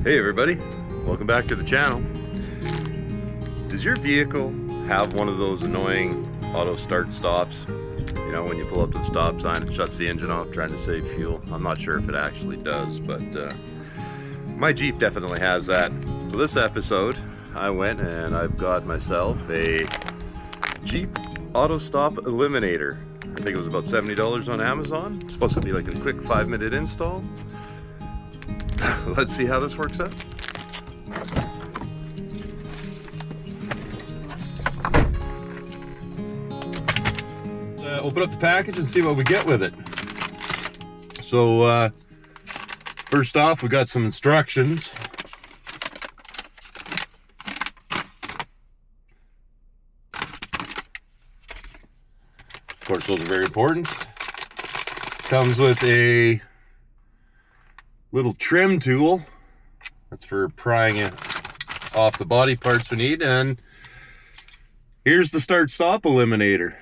Hey everybody, welcome back to the channel. Does your vehicle have one of those annoying auto start stops? You know, when you pull up to the stop sign, it shuts the engine off trying to save fuel. I'm not sure if it actually does, but my Jeep definitely has that. So this episode, I went and I've got myself a Jeep Autostop Eliminator. I think it was about $70 on Amazon. It's supposed to be like a quick 5-minute install. Let's see how this works out. Open up the package and see what we get with it. So first off, we got some instructions. Of course, those are very important. Comes with a little trim tool. That's for prying it off the body parts we need. And here's the start-stop eliminator.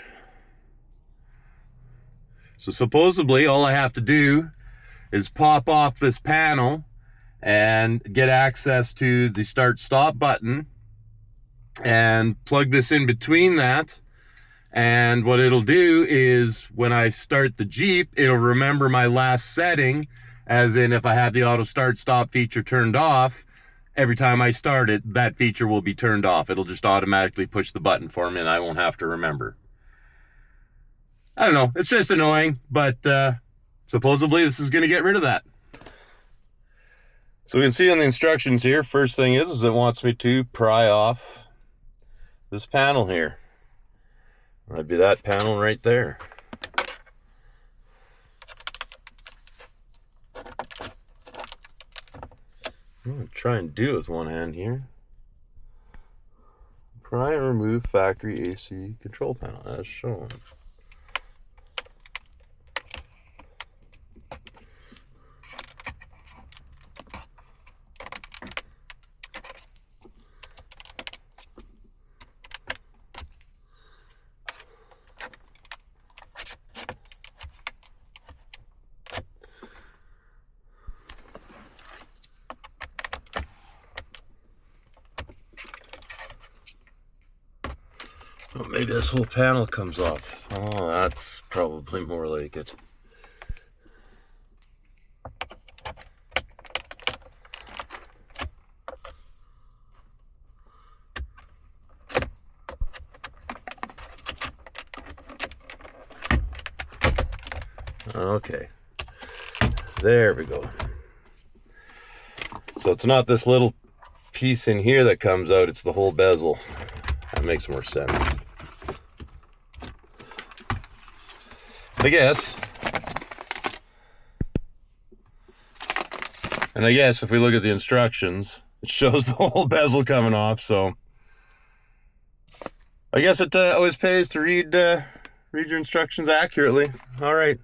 So supposedly all I have to do is pop off this panel and get access to the start-stop button and plug this in between that. And what it'll do is when I start the Jeep, it'll remember my last setting, as in if I have the auto start stop feature turned off, every time I start it, that feature will be turned off. It'll just automatically push the button for me and I won't have to remember. I don't know, it's just annoying, but supposedly this is gonna get rid of that. So we can see on the instructions here, first thing is it wants me to pry off this panel here. That'd be that panel right there. I'm going to try and do it with one hand here. Pry and remove factory AC control panel as shown. Oh, maybe this whole panel comes off. Oh, that's probably more like it. Okay, there we go. So it's not this little piece in here that comes out, it's the whole bezel. That makes more sense. I guess. And I guess if we look at the instructions, it shows the whole bezel coming off, so I guess it always pays to read your instructions accurately. All right.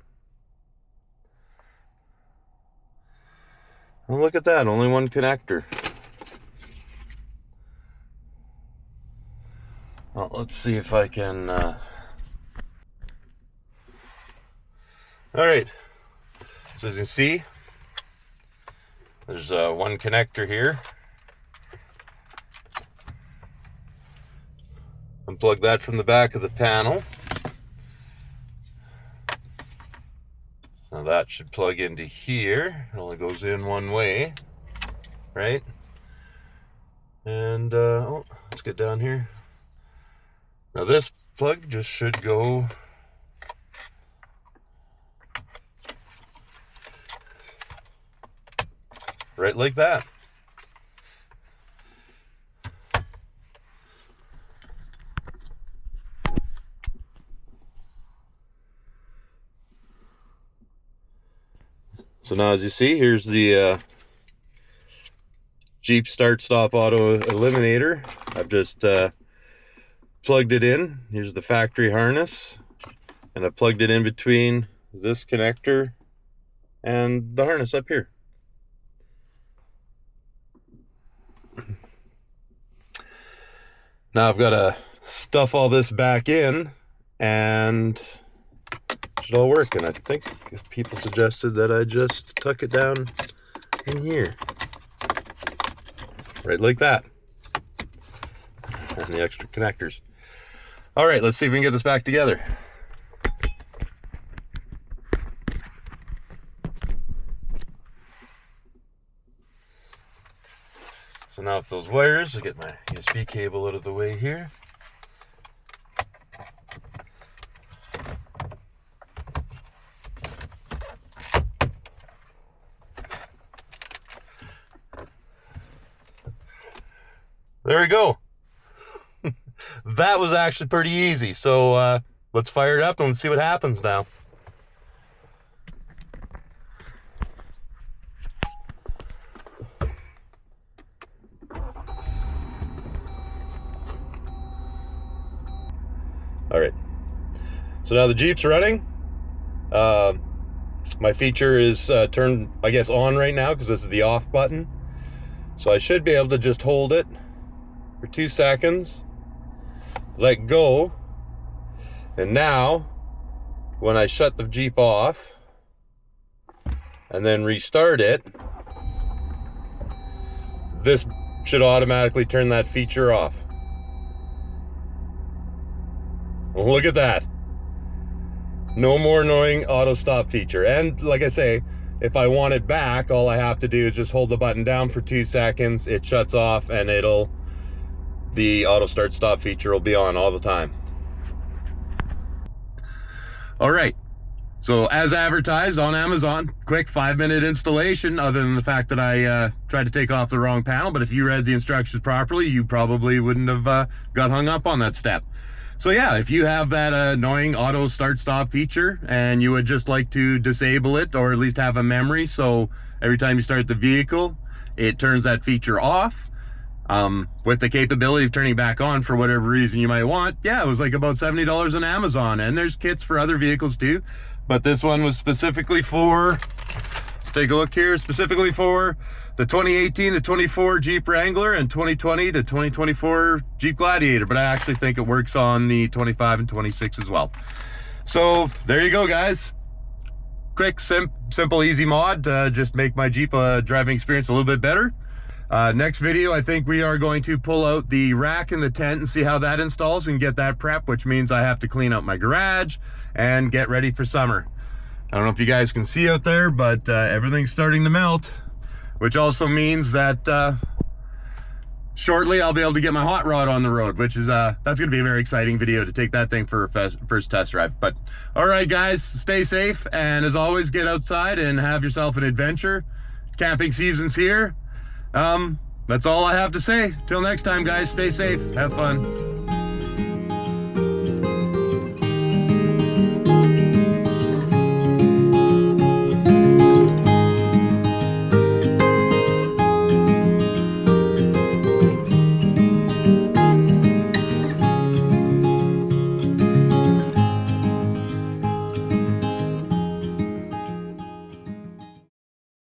Well, look at that, only one connector. Well, let's see if I can all right, so as you can see, there's one connector here. Unplug that from the back of the panel. Now that should plug into here. It only goes in one way, right? And oh, let's get down here. Now this plug just should go right like that. So now as you see, here's the Jeep Start Stop Auto Eliminator. I've just plugged it in. Here's the factory harness, and I plugged it in between this connector and the harness up here. Now I've got to stuff all this back in and it should all work. And I think people suggested that I just tuck it down in here. right like that. And the extra connectors. All right, let's see if we can get this back together. So now with those wires, I'll get my USB cable out of the way here. There we go. That was actually pretty easy. So let's fire it up and see what happens now. All right. So now the Jeep's running. My feature is turned, I guess, on right now because this is the off button. So I should be able to just hold it for 2 seconds, let go, and now when I shut the Jeep off and then restart it, this should automatically turn that feature off. Well, look at that. No more annoying auto stop feature. And like I say, if I want it back, all I have to do is just hold the button down for 2 seconds, it shuts off, and the auto start stop feature will be on all the time. All right, so as advertised on Amazon, quick 5-minute installation, other than the fact that I tried to take off the wrong panel, but if you read the instructions properly, you probably wouldn't have got hung up on that step. So yeah, if you have that annoying auto start stop feature and you would just like to disable it, or at least have a memory so every time you start the vehicle, it turns that feature off, with the capability of turning back on for whatever reason you might want. Yeah, it was like about $70 on Amazon, and there's kits for other vehicles too, but this one was specifically for, let's take a look here, specifically for the 2018 to 24 Jeep Wrangler and 2020 to 2024 Jeep Gladiator, but I actually think it works on the 25 and 26 as well. So there you go, guys. Quick, simple, easy mod to just make my Jeep driving experience a little bit better. Next video, I think we are going to pull out the rack in the tent and see how that installs and get that prep, which means I have to clean out my garage and get ready for summer. I don't know if you guys can see out there, but everything's starting to melt, which also means that shortly I'll be able to get my hot rod on the road, which is that's going to be a very exciting video to take that thing for a first test drive. But all right, guys, stay safe, and as always, get outside and have yourself an adventure. Camping season's here. That's all I have to say. Till next time, guys, stay safe, have fun.